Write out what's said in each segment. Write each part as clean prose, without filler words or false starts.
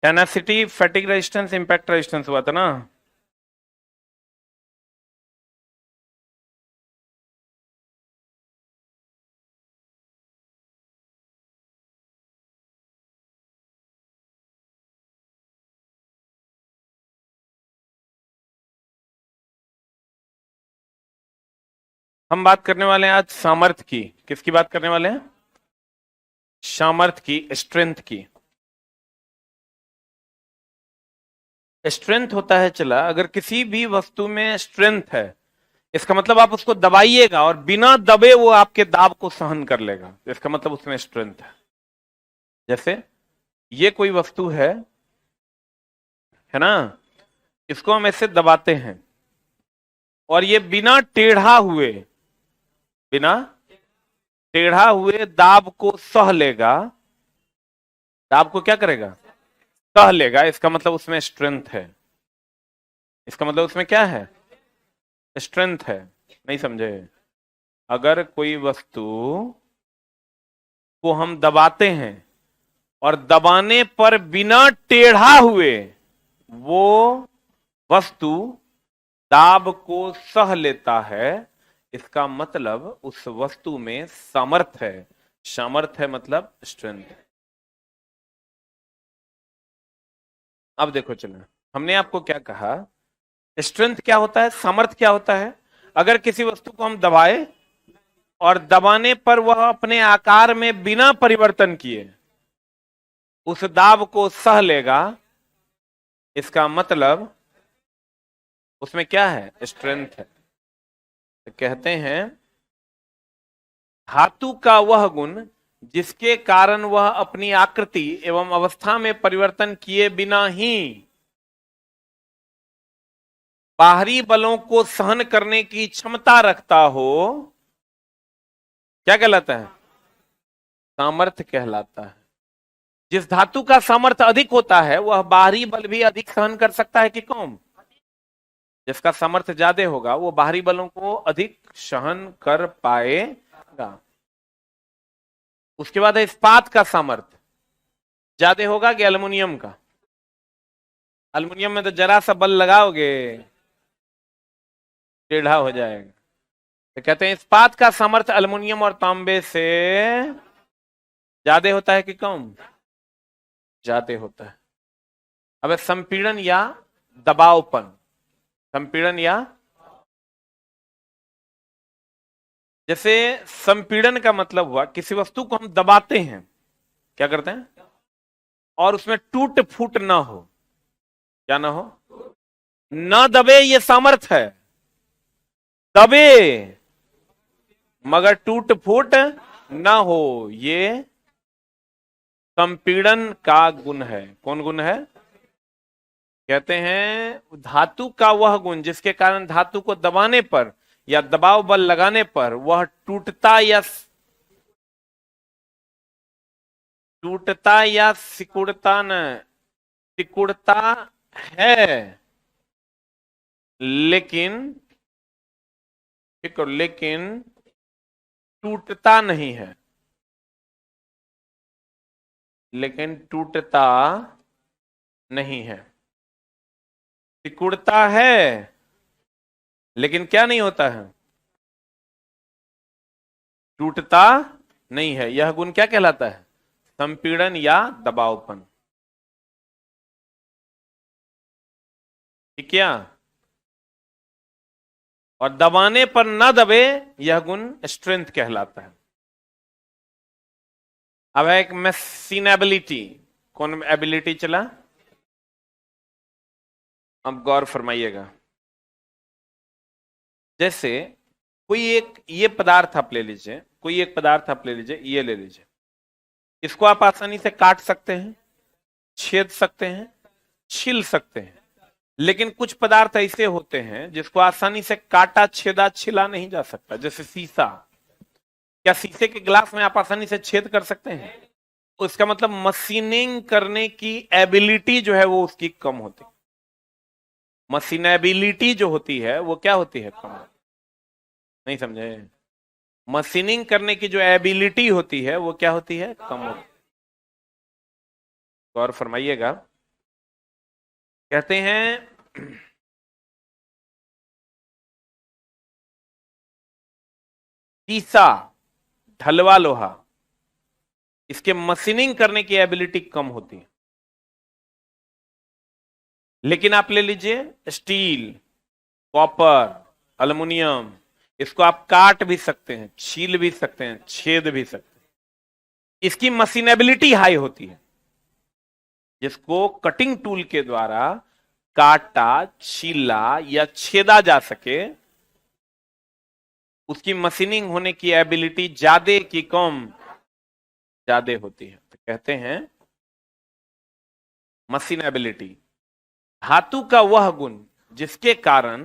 Tenacity, fatigue resistance, impact resistance हुआ था ना। हम बात करने वाले हैं आज सामर्थ्य की। किसकी बात करने वाले हैं? सामर्थ्य की, स्ट्रेंथ की। स्ट्रेंथ होता है, चला अगर किसी भी वस्तु में स्ट्रेंथ है, इसका मतलब आप उसको दबाइएगा और बिना दबे वो आपके दाब को सहन कर लेगा, इसका मतलब उसमें स्ट्रेंथ है। जैसे ये कोई वस्तु है ना, इसको हम ऐसे दबाते हैं और ये बिना टेढ़ा हुए दाब को सह लेगा। दाब को क्या करेगा? सह लेगा। इसका मतलब उसमें स्ट्रेंथ है। इसका मतलब उसमें क्या है? स्ट्रेंथ है। नहीं समझे? अगर कोई वस्तु को हम दबाते हैं और दबाने पर बिना टेढ़ा हुए वो वस्तु दाब को सह लेता है, इसका मतलब उस वस्तु में सामर्थ्य है। सामर्थ्य है मतलब स्ट्रेंथ। अब देखो, चलो हमने आपको क्या कहा, स्ट्रेंथ क्या होता है, सामर्थ्य क्या होता है। अगर किसी वस्तु को हम दबाए और दबाने पर वह अपने आकार में बिना परिवर्तन किए उस दाब को सह लेगा, इसका मतलब उसमें क्या है? स्ट्रेंथ है। तो कहते हैं धातु का वह गुण जिसके कारण वह अपनी आकृति एवं अवस्था में परिवर्तन किए बिना ही बाहरी बलों को सहन करने की क्षमता रखता हो, क्या कहलाता है? सामर्थ्य कहलाता है। जिस धातु का सामर्थ्य अधिक होता है वह बाहरी बल भी अधिक सहन कर सकता है कि कम? जिसका सामर्थ्य ज्यादा होगा वो बाहरी बलों को अधिक सहन कर पाएगा। उसके बाद है इस्पात का सामर्थ्य। ज्यादा होगा कि एल्युमिनियम का? एल्युमिनियम में तो जरा सा बल लगाओगे टेढ़ा हो जाएगा। तो कहते हैं इस्पात का सामर्थ्य एल्युमिनियम और तांबे से ज्यादा होता है कि कम? ज्यादा होता है। अब संपीड़न या दबावपन। संपीड़न या, जैसे संपीड़न का मतलब हुआ किसी वस्तु को हम दबाते हैं, क्या करते हैं, और उसमें टूट फूट ना हो। क्या ना हो? ना दबे, ये सामर्थ्य है। दबे मगर टूट फूट ना हो, ये संपीड़न का गुण है। कौन गुण है? कहते हैं धातु का वह गुण जिसके कारण धातु को दबाने पर या दबाव बल लगाने पर वह टूटता या सिकुड़ता न सिकुड़ता है, लेकिन लेकिन टूटता नहीं है। लेकिन टूटता नहीं है। सिकुड़ता है लेकिन क्या नहीं होता है? टूटता नहीं है। यह गुण क्या कहलाता है? संपीड़न या दबावपन। ठीक है। और दबाने पर न दबे, यह गुण स्ट्रेंथ कहलाता है। अब है एक मशीनेबिलिटी। कौन एबिलिटी चला? अब गौर फरमाइएगा। जैसे कोई एक ये पदार्थ आप ले लीजिए, कोई एक पदार्थ आप ले लीजिए, ये ले लीजिए। इसको आप आसानी से काट सकते हैं, छेद सकते हैं, छिल सकते हैं। लेकिन कुछ पदार्थ ऐसे होते हैं जिसको आसानी से काटा छेदा छिला नहीं जा सकता। जैसे शीशा। क्या शीशे के गिलास में आप आसानी से छेद कर सकते हैं? उसका मतलब मशीनिंग करने की एबिलिटी जो है वो उसकी कम होती है। मशीनेबिलिटी जो होती है वो क्या होती है? कम। नहीं समझे? मशीनिंग करने की जो एबिलिटी होती है वो क्या होती है? कम होती है। गौर फरमाइएगा। कहते हैं सीसा, ढलवा लोहा, इसके मशीनिंग करने की एबिलिटी कम होती है। लेकिन आप ले लीजिए स्टील, कॉपर, एल्युमिनियम, इसको आप काट भी सकते हैं, छील भी सकते हैं, छेद भी सकते हैं, इसकी मशीनेबिलिटी हाई होती है। जिसको कटिंग टूल के द्वारा काटा, छीला या छेदा जा सके, उसकी मशीनिंग होने की एबिलिटी ज्यादा की कम? ज्यादा होती है। तो कहते हैं मशीनेबिलिटी, धातु का वह गुण जिसके कारण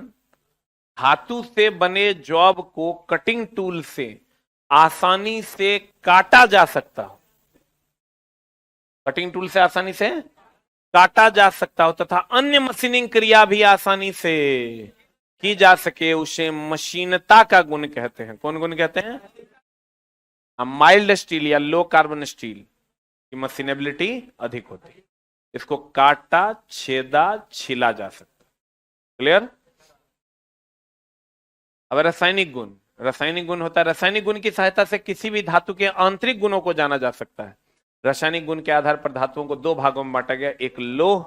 धातु से बने जॉब को कटिंग टूल से आसानी से काटा जा सकता हो, कटिंग टूल से आसानी से काटा जा सकता हो तथा अन्य मशीनिंग क्रिया भी आसानी से की जा सके, उसे मशीनता का गुण कहते हैं। कौन गुण कहते हैं? माइल्ड स्टील या लो कार्बन स्टील की मशीनेबिलिटी अधिक होती है, इसको काटा, छेदा, छिला जा सकता है। क्लियर? अब रासायनिक गुण, रासायनिक गुण होता है, रासायनिक गुण की सहायता से किसी भी धातु के आंतरिक गुणों को जाना जा सकता है। रासायनिक गुण के आधार पर धातुओं को दो भागों में बांटा गया, एक लोह,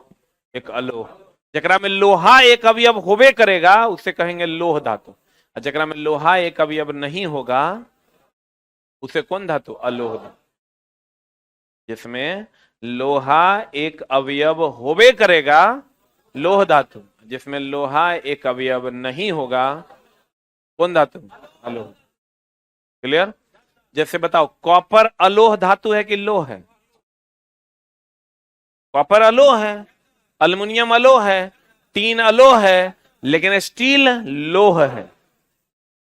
एक अलोह। जकरा में लोहा एक अवयव होबे करेगा उसे कहेंगे लोह धातु, और जकरा में लोहा एक अवयव नहीं होगा उसे कौन धातु? अलोह धातु। जिसमें लोहा एक अवयव होबे करेगा लोह धातु, जिसमें लोहा एक अवयव नहीं होगा कौन धातु? अलोह। क्लियर? जैसे बताओ, कॉपर अलोह धातु है कि लोह है? कॉपर अलोह है, एल्युमिनियम अलोह है, टीन अलोह है, लेकिन स्टील लोह है।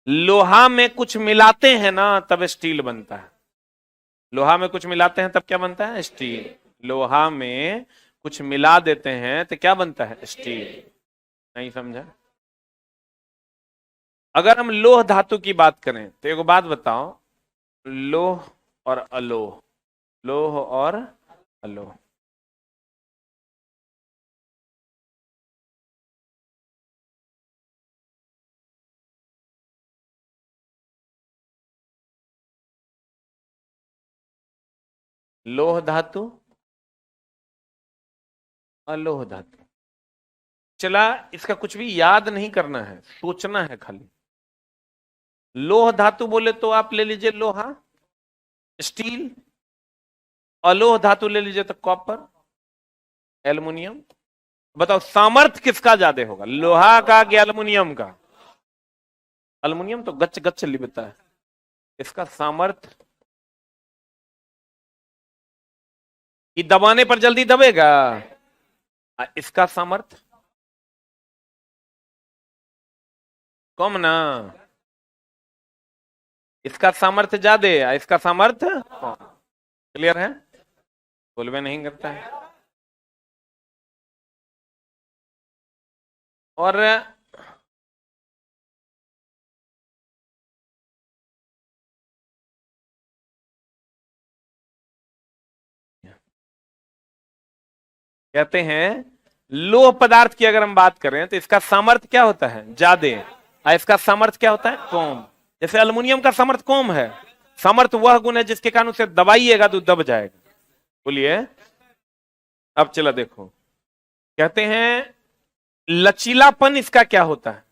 लोहा में कुछ मिलाते हैं ना तब स्टील बनता है। लोहा में कुछ मिलाते हैं तब क्या बनता है? स्टील। लोहा में कुछ मिला देते हैं तो क्या बनता है? स्टील। नहीं समझा? अगर हम लोह धातु की बात करें तो एक बात बताओ, लोह और अलोह, लोह और अलोह, लोह धातु, अलोह धातु। चला, इसका कुछ भी याद नहीं करना है, सोचना है खाली। लोह धातु बोले तो आप ले लीजिए लोहा, स्टील। अलोह धातु ले लीजिए तो कॉपर, एल्युमिनियम। बताओ सामर्थ्य किसका ज्यादा होगा, लोहा का कि एल्युमिनियम का? एल्युमिनियम तो गच गच लिबता है, इसका सामर्थ्य कि दबाने पर जल्दी दबेगा, इसका सामर्थ्य कम ना, इसका सामर्थ्य ज्यादा है, इसका सामर्थ्य कम। क्लियर है? बोलवे नहीं करता है। और कहते हैं लोह पदार्थ की अगर हम बात करें तो इसका सामर्थ्य क्या होता है? ज्यादा, और इसका सामर्थ्य क्या होता है? कम। जैसे एल्युमिनियम का सामर्थ्य कम है, सामर्थ्य वह गुण है जिसके कारण उसे दबाइएगा तो दब जाएगा। बोलिए। अब चला देखो, कहते हैं लचीलापन इसका क्या होता है?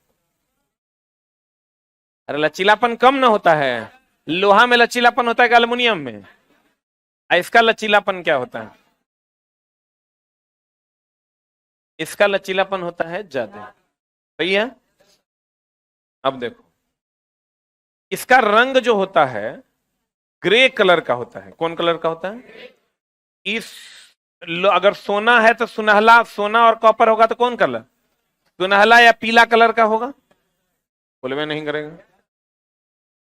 अरे लचीलापन कम ना होता है, लोहा में लचीलापन होता है कि एल्युमिनियम में? इसका लचीलापन क्या होता है? इसका लचीलापन होता है ज्यादा। सही है? अब देखो, इसका रंग जो होता है ग्रे कलर का होता है। कौन कलर का होता है? इस अगर सोना है तो सुनहला, सोना और कॉपर होगा तो कौन कलर? सुनहला या पीला कलर का होगा? बोले मैं नहीं करेगा।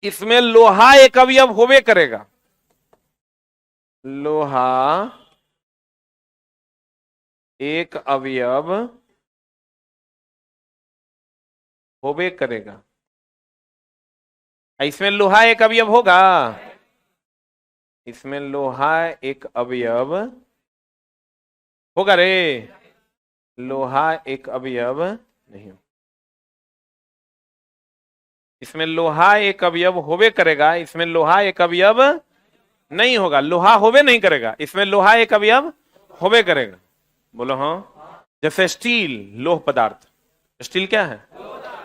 इसमें लोहा एक अवयव होवे करेगा, लोहा एक अवयव होवे करेगा। इसमें लोहा एक अवयव होगा, इसमें लोहा एक अवयव होगा रे, लोहा एक अवयव नहीं हो। इसमें लोहा एक अवयव होवे करेगा, इसमें लोहा एक अवयव नहीं होगा। लोहा होवे नहीं करेगा, इसमें लोहा एक अवयव होवे करेगा। बोलो हाँ। जैसे स्टील लोह पदार्थ, स्टील क्या है?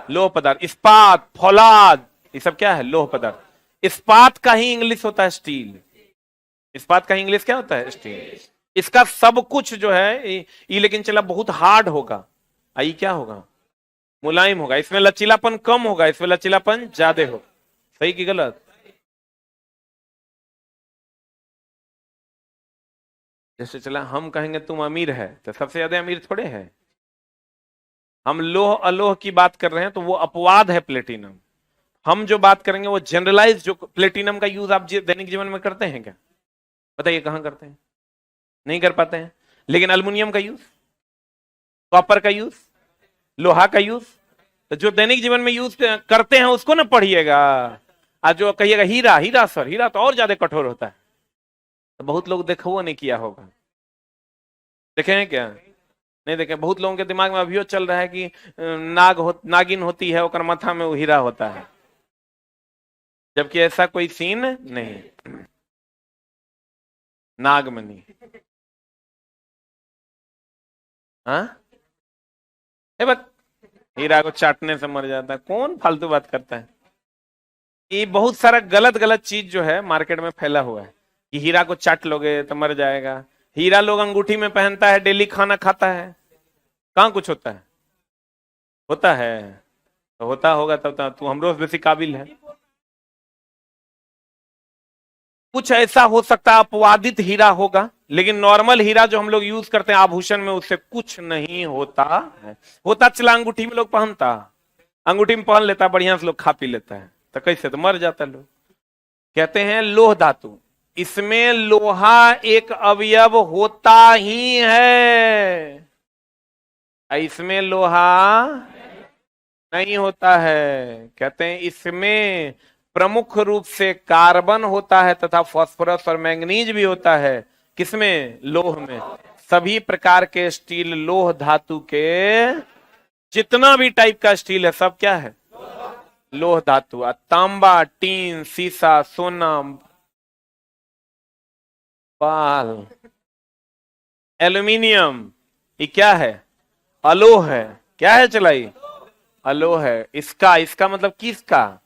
लोह पदार्थ। इस्पात, फौलाद, ये सब क्या है? लोह पदार्थ। इस्पात का ही इंग्लिश होता है स्टील। इस्पात का ही इंग्लिश क्या होता है? स्टील। इसका सब कुछ जो है ये लेकिन चला बहुत हार्ड होगा, आई क्या होगा? मुलायम होगा। इसमें लचीलापन कम होगा, इसमें लचीलापन ज्यादा होगा। सही कि गलत? जैसे चला हम कहेंगे तुम अमीर है, तो सबसे ज्यादा अमीर थोड़े है। हम लोह अलोह की बात कर रहे हैं तो वो अपवाद है प्लेटिनम। हम जो बात करेंगे वो जनरलाइज, जो प्लेटिनम का यूज आप दैनिक जीवन में करते हैं क्या? बताइए कहां करते हैं? नहीं कर पाते हैं। लेकिन अल्युमिनियम का यूज, कॉपर का यूज, लोहा का यूज, तो जो दैनिक जीवन में यूज करते हैं उसको ना पढ़िएगा। आज जो कहिएगा हीरा, हीरा सर, हीरा तो और ज्यादा कठोर होता है, तो बहुत लोग देखो वो नहीं किया होगा। देखे हैं क्या? नहीं देखे। बहुत लोगों के दिमाग में अभी चल रहा है कि नागिन होती है, ओकर माथा में वो हीरा होता है, जबकि ऐसा कोई सीन नहीं। नागमणि, हाँ बस हीरा को चाटने से मर जाता है। कौन फालतू बात करता है? ये बहुत सारा गलत गलत चीज जो है मार्केट में फैला हुआ है कि हीरा को चाट लोगे तो मर जाएगा। हीरा लोग अंगूठी में पहनता है, डेली खाना खाता है, कहाँ कुछ होता है? होता है तो होता होगा तब तो तू हमरो से बेसी काबिल है। कुछ ऐसा हो सकता है अपवादित हीरा होगा, लेकिन नॉर्मल हीरा जो हम लोग यूज करते हैं आभूषण में, उससे कुछ नहीं होता है। होता चला अंगूठी में लोग पहनता, अंगूठी में पहन लेता, बढ़िया से लोग खा पी लेता है, तो कैसे तो मर जाता लोग। कहते हैं लोह धातु, इसमें लोहा एक अवयव होता ही है, इसमें लोहा नहीं होता है। कहते हैं इसमें प्रमुख रूप से कार्बन होता है तथा फास्फोरस और मैंगनीज भी होता है। किसमें? लोह में। सभी प्रकार के स्टील लोह धातु के, जितना भी टाइप का स्टील है सब क्या है? लोह धातु। तांबा, टीन, सीसा, सोना, पाल, एल्यूमिनियम, ये क्या है? अलोह है। क्या है चलाई? अलोह है। इसका इसका मतलब किसका?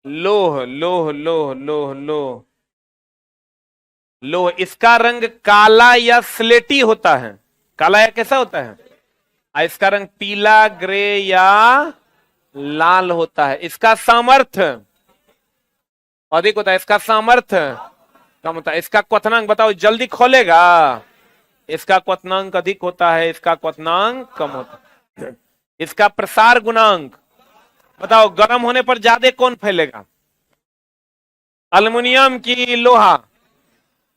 लोह, लोह, लोह, लोह, लोह, लोह। इसका रंग काला या स्लेटी होता है। काला या कैसा होता है? इसका रंग पीला, ग्रे या लाल होता है। इसका सामर्थ्य अधिक होता है, इसका सामर्थ्य कम होता है। इसका क्वथनांक बताओ, जल्दी खोलेगा। इसका क्वथनांक अधिक होता है, इसका क्वथनांक कम होता है। इसका प्रसार गुणांक बताओ, गर्म होने पर ज्यादा कौन फैलेगा? अल्युमिनियम की लोहा?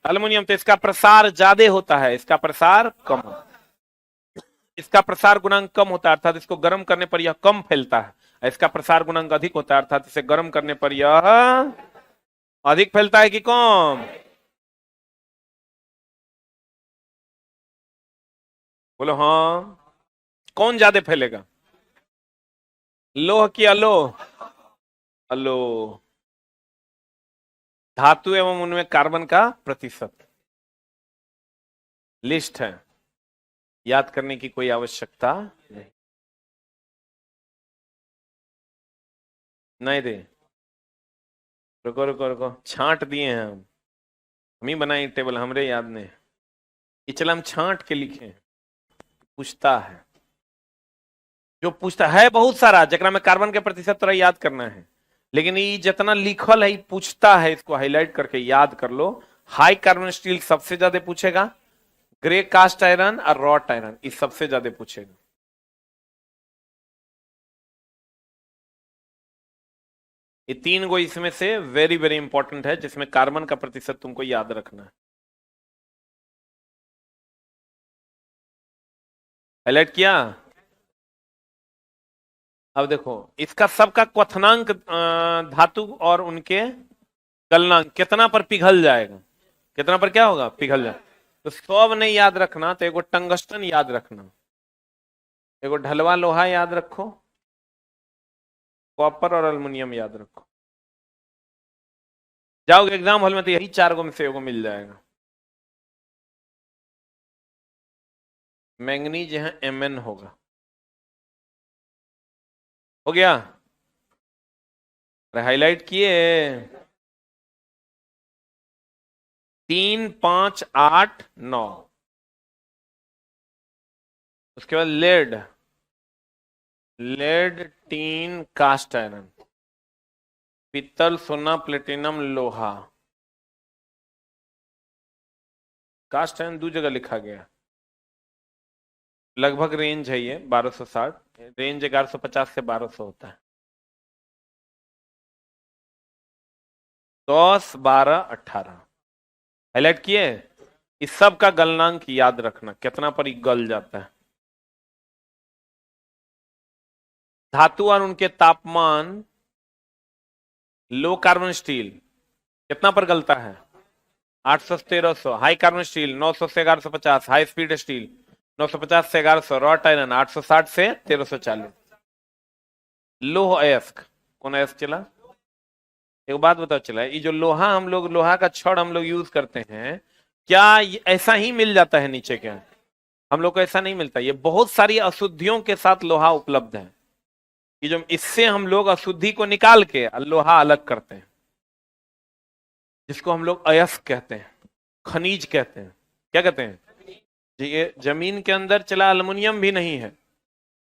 अल्युमिनियम। तो इसका प्रसार ज्यादा होता है, इसका प्रसार कम होता है। इसका प्रसार गुणांक कम होता है, अर्थात इसको गर्म करने पर यह कम फैलता है। इसका प्रसार गुणांक अधिक होता है, अर्थात इसे गर्म करने पर यह अधिक फैलता है कि कम? बोलो हाँ। कौन ज्यादा फैलेगा? लोह की अलोह? अलोह। धातु एवं उनमें कार्बन का प्रतिशत लिस्ट है, याद करने की कोई आवश्यकता नहीं। नहीं दे, रुको रुको रुको, छांट दिए हैं हम ही बनाए टेबल, हमरे याद नहीं। ये चला हम छांट के लिखे। पूछता है, जो पूछता है बहुत सारा, जरा में कार्बन के प्रतिशत तोरा याद करना है, लेकिन ये जितना लिखल है पूछता है, इसको हाईलाइट करके याद कर लो। हाई कार्बन स्टील सबसे ज्यादा पूछेगा, ग्रे कास्ट आयरन और रॉट आयरन ये सबसे ज्यादा पूछेगा। ये तीन गो इसमें से वेरी वेरी इंपॉर्टेंट है, जिसमें कार्बन का प्रतिशत तुमको याद रखना है। हाईलाइट किया? अब देखो इसका सबका क्वथनांक धातु और उनके गलनांक कितना पर पिघल जाएगा। कितना पर क्या होगा, पिघल जाए। तो सब नहीं याद रखना, तो एगो टंगस्टन याद रखना, एगो ढलवा लोहा याद रखो, कॉपर और एल्युमिनियम याद रखो। जाओगे एग्जाम हॉल में तो यही चार गो में से एगो मिल जाएगा। मैंगनीज यहाँ Mn होगा। हो गया, हाईलाइट किए। 3, 5, 8, 9। उसके बाद lead, lead, tin, cast iron, पीतल, सोना, प्लेटिनम, लोहा। कास्ट आयरन दो जगह लिखा गया, लगभग रेंज है ये 1260, रेंज 1150 से 1200 होता है। 10, 12, 18 हाईलाइट किए। इस सब का गलनांक याद रखना, कितना पर ये गल जाता है। धातु और उनके तापमान, लो कार्बन स्टील कितना पर गलता है, 800 से 1300। हाई कार्बन स्टील 900 से 1150। हाई स्पीड स्टील 950 से 1100। रॉट आयरन 860 से 1340। लोह अयस्क, कौन अयस्क चला, एक बात बताओ, चला ये जो लोहा हम लोग, लोहा का छड़ हम लोग यूज करते हैं, क्या ऐसा ही मिल जाता है नीचे? क्या हम लोग को ऐसा नहीं मिलता, ये बहुत सारी अशुद्धियों के साथ लोहा उपलब्ध है। ये जो इससे हम लोग अशुद्धि को निकाल के लोहा अलग करते हैं, जिसको हम लोग अयस्क कहते हैं, खनिज कहते हैं। क्या कहते हैं जी? ये जमीन के अंदर चला एल्युमिनियम भी नहीं है,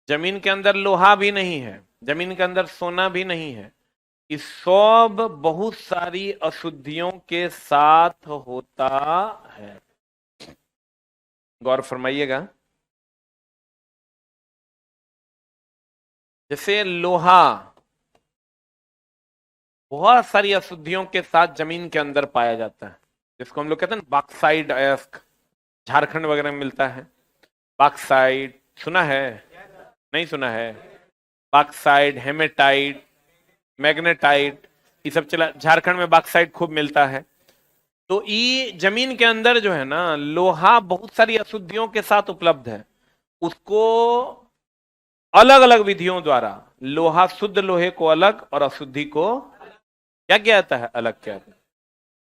जमीन के अंदर लोहा भी नहीं है, जमीन के अंदर सोना भी नहीं है। इस सब बहुत सारी अशुद्धियों के साथ होता है। गौर फरमाइएगा। जैसे लोहा बहुत सारी अशुद्धियों के साथ जमीन के अंदर पाया जाता है, जिसको हम लोग कहते हैं बॉक्साइट अयस्क, झारखंड वगैरह में मिलता है। बॉक्साइट सुना है, नहीं सुना है? बॉक्साइट, हेमेटाइट, मैग्नेटाइट, ये सब चला, झारखंड में बॉक्साइट खूब मिलता है। तो ये जमीन के अंदर जो है ना, लोहा बहुत सारी अशुद्धियों के साथ उपलब्ध है। उसको अलग अलग विधियों द्वारा, लोहा, शुद्ध लोहे को अलग और अशुद्धि को क्या किया जाता है, अलग किया जाता है।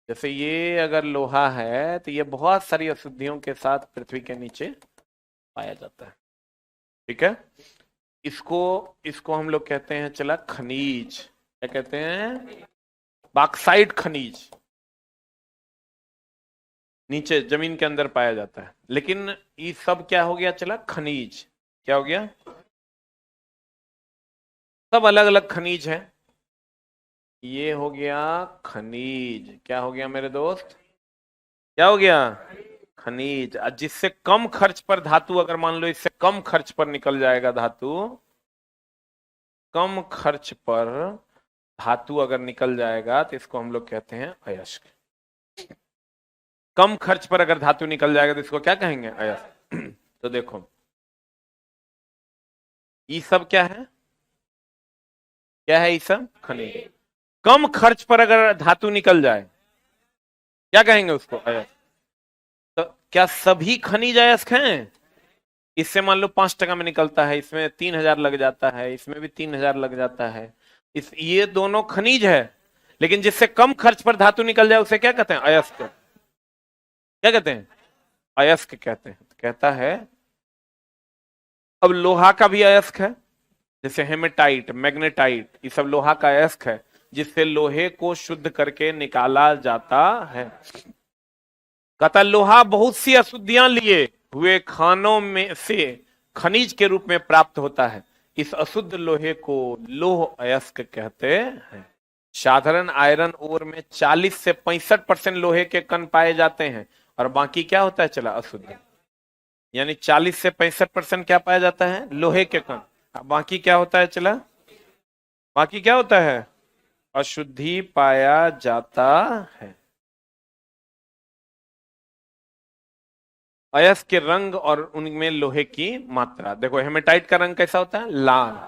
जैसे ये अगर लोहा है तो ये बहुत सारी अशुद्धियों के साथ पृथ्वी के नीचे पाया जाता है। ठीक है, इसको इसको हम लोग कहते हैं चला खनिज। क्या कहते हैं? बॉक्साइट खनिज नीचे जमीन के अंदर पाया जाता है। लेकिन ये सब क्या हो गया, चला खनिज। क्या हो गया? सब अलग अलग खनिज है। ये हो गया खनिज। क्या हो गया मेरे दोस्त? क्या हो गया? खनिज। जिससे कम खर्च पर धातु, अगर मान लो इससे कम खर्च पर निकल जाएगा धातु, कम खर्च पर धातु अगर निकल जाएगा तो इसको हम लोग कहते हैं अयस्क। कम खर्च पर अगर धातु निकल जाएगा तो इसको क्या कहेंगे? अयस्क। तो देखो ये सब क्या है, क्या है? ये सब खनिज। कम खर्च पर अगर धातु निकल जाए क्या कहेंगे उसको? अयस्क। तो क्या सभी खनिज अयस्क हैं? इससे मान लो 5 टका में निकलता है, इसमें 3000 लग जाता है, इसमें भी 3000 लग जाता है। ये दोनों खनिज है, लेकिन जिससे कम खर्च पर धातु निकल जाए उसे क्या कहते हैं? अयस्क। क्या कहते हैं? अयस्क कहते हैं। कहता है अब लोहा का भी अयस्क है, जैसे हेमेटाइट, मैग्नेटाइट, ये सब लोहा का अयस्क है, जिससे लोहे को शुद्ध करके निकाला जाता है। कहता लोहा बहुत सी अशुद्धियां लिए हुए खानों में से खनिज के रूप में प्राप्त होता है। इस अशुद्ध लोहे को लोह अयस्क कहते हैं। साधारण आयरन ओर में 40 से 65% लोहे के कण पाए जाते हैं, और बाकी क्या होता है चला? अशुद्ध। यानी 40 से 65% क्या पाया जाता है? लोहे के कण। बाकी क्या होता है चला? बाकी क्या होता है? अशुद्धि पाया जाता है। अयस्क के रंग और उनमें लोहे की मात्रा देखो। हेमेटाइट का रंग कैसा होता है? लाल।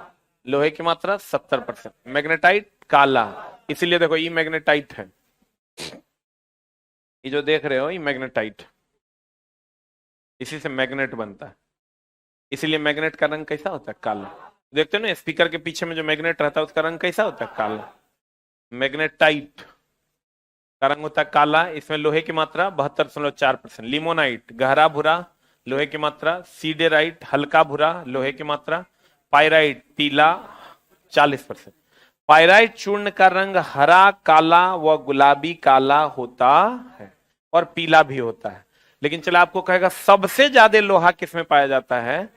लोहे की मात्रा 70%। मैग्नेटाइट काला, इसीलिए देखो ये मैग्नेटाइट है। ये जो देख रहे हो ये मैग्नेटाइट, इसी से मैग्नेट बनता है। इसीलिए मैग्नेट का रंग कैसा होता है? काला। देखते हो ना स्पीकर के पीछे में जो मैग्नेट रहता है उसका रंग कैसा होता है? काला। मैग्नेटाइट का रंग होता है काला। इसमें लोहे की मात्रा 72.4%। लिमोनाइट गहरा भूरा, लोहे की मात्रा। सीडेराइट हल्का भूरा, लोहे की मात्रा। पायराइट पीला 40%। पायराइट चूर्ण का रंग हरा, काला व गुलाबी काला होता है और पीला भी होता है। लेकिन चलो आपको कहेगा सबसे ज्यादा लोहा किसमें पाया जाता है?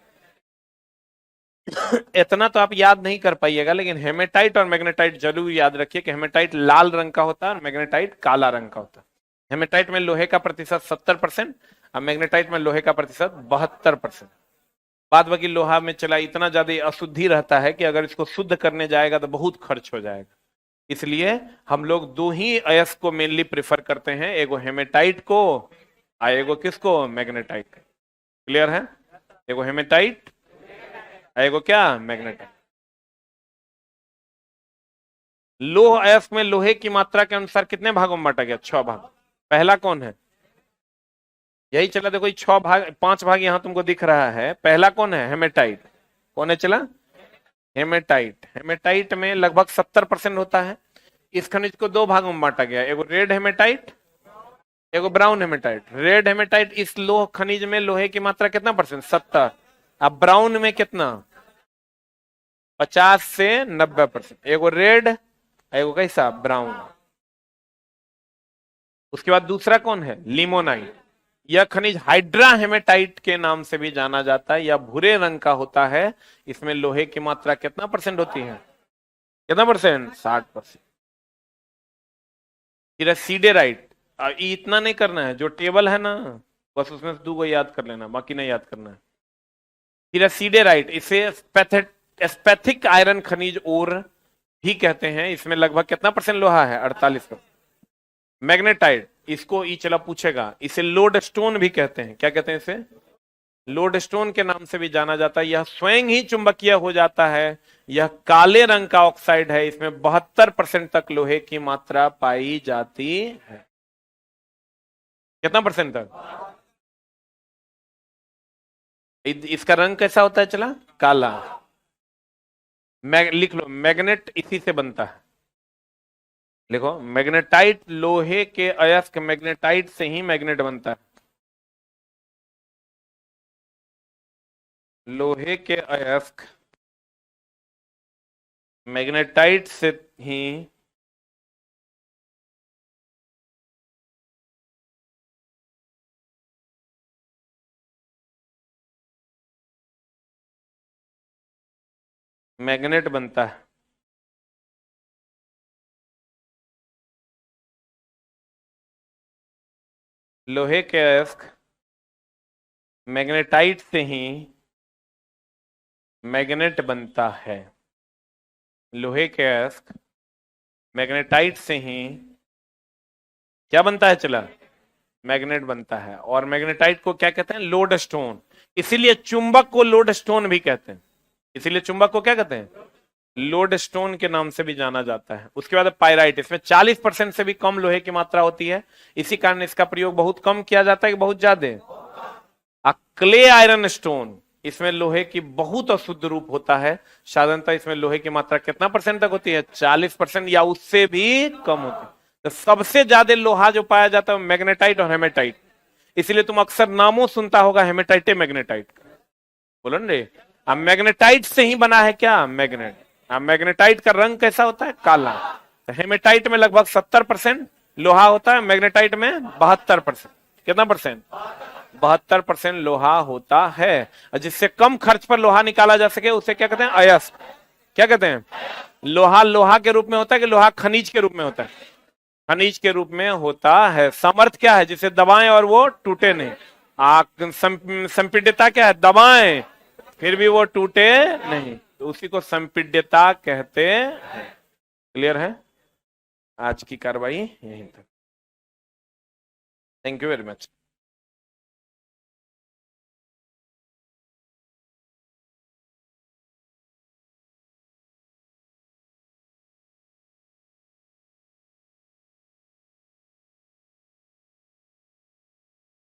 इतना तो आप याद नहीं कर पाइएगा, लेकिन हेमेटाइट और मैग्नेटाइट जरूर याद रखिए कि हेमेटाइट लाल रंग का होता है और मैग्नेटाइट काला रंग का होता है। हेमेटाइट में लोहे का प्रतिशत 70% और मैग्नेटाइट में लोहे का प्रतिशत 72%। बाद बाकी लोहा में चला इतना ज्यादा अशुद्धि रहता है कि अगर इसको शुद्ध करने जाएगा तो बहुत खर्च हो जाएगा। इसलिए हम लोग दो ही अयस्क को मेनली प्रेफर करते हैं, एगो हेमेटाइट को और एगो किसको? मैग्नेटाइट। क्लियर है? एगो हेमेटाइट, एगो क्या? मैग्नेटाइट। लोह अयस्क में लोहे की मात्रा के अनुसार कितने भागों में बांटा गया? 6 भाग। पहला कौन है? यही चला, देखो 6 भाग, 5 भाग यहां तुमको दिख रहा है। पहला कौन है? हेमेटाइट। कौन है चला? हेमेटाइट। हेमेटाइट में लगभग 70% होता है। इस खनिज को 2 भागों में बांटा गया, एगो रेड हेमेटाइट, एगो ब्राउन हेमेटाइट। रेड हेमेटाइट इस लोह खनिज में लोहे की मात्रा कितना परसेंट? 70। अब ब्राउन में कितना? 50 से 90%। एगो रेड, एगो कैसा? ब्राउन। उसके बाद दूसरा कौन है? लिमोनाइट। यह खनिज हाइड्रा हेमेटाइट के नाम से भी जाना जाता है। यह भूरे रंग का होता है। इसमें लोहे की मात्रा कितना परसेंट होती है? कितना परसेंट? 60%। फिर सीडेराइट। इतना नहीं करना है, जो टेबल है ना बस उसमें से 2 को याद कर लेना, बाकी नहीं याद करना है। फिर सीडेराइट, इसे स्पेथिक आयरन खनिज और भी कहते हैं। इसमें लगभग कितना परसेंट लोहा है? 48%। मैग्नेटाइट, इसको ई चला पूछेगा, इसे लोड स्टोन भी कहते हैं। क्या कहते हैं इसे? लोड स्टोन के नाम से भी जाना जाता है। यह स्वयं ही चुंबकीय हो जाता है। यह काले रंग का ऑक्साइड है। इसमें 72% तक लोहे की मात्रा पाई जाती है। कितना परसेंट तक? इसका रंग कैसा होता है चला? काला। लिख लो, मैग्नेट इसी से बनता है। लिखो, मैग्नेटाइट लोहे के अयस्क मैग्नेटाइट से ही मैग्नेट बनता है। लोहे के अयस्क मैग्नेटाइट से ही मैग्नेट बनता है। लोहे के अयस्क मैग्नेटाइट से ही मैग्नेट बनता है। लोहे के अयस्क मैग्नेटाइट से ही क्या बनता है चला? मैग्नेट बनता है। और मैग्नेटाइट को क्या कहते हैं? Load stone. इसीलिए चुंबक को लोड स्टोन भी कहते हैं। इसीलिए चुंबक को क्या कहते हैं? लोड स्टोन के नाम से भी जाना जाता है। उसके बाद पायराइट, इसमें 40% से भी कम लोहे की मात्रा होती है। इसी कारण इसका प्रयोग बहुत कम किया जाता है कि बहुत ज्यादा। क्ले आयरन स्टोन, इसमें लोहे की बहुत अशुद्ध रूप होता है। साधारणतः इसमें लोहे की मात्रा कितना परसेंट तक होती है? 40% या उससे भी कम होती है। तो सबसे ज्यादा लोहा जो पाया जाता है मैग्नेटाइट और हेमेटाइट। इसलिए तुम अक्सर नामों सुनता होगा हेमेटाइट मैग्नेटाइट। बोलो ना रे। अब मैग्नेटाइट से ही बना है क्या? मैग्नेट। अब मैग्नेटाइट का रंग कैसा होता है? काला। तो हेमेटाइट में लगभग 70% लोहा होता है, मैग्नेटाइट में 72%। कितना परसेंट? 72% लोहा होता है। और जिससे कम खर्च पर लोहा निकाला जा सके उसे क्या कहते हैं? अयस्क। क्या कहते हैं? लोहा लोहा के रूप में होता है कि लोहा खनिज के रूप में होता है? खनिज के रूप में होता है। समर्थ क्या है? जिसे दबाएं और वो टूटे नहीं। संपीड्यता क्या है? दबाएं फिर भी वो टूटे नहीं, तो उसी को संपीड्यता कहते हैं। क्लियर है? आज की कार्रवाई यहीं तक। Thank you very much.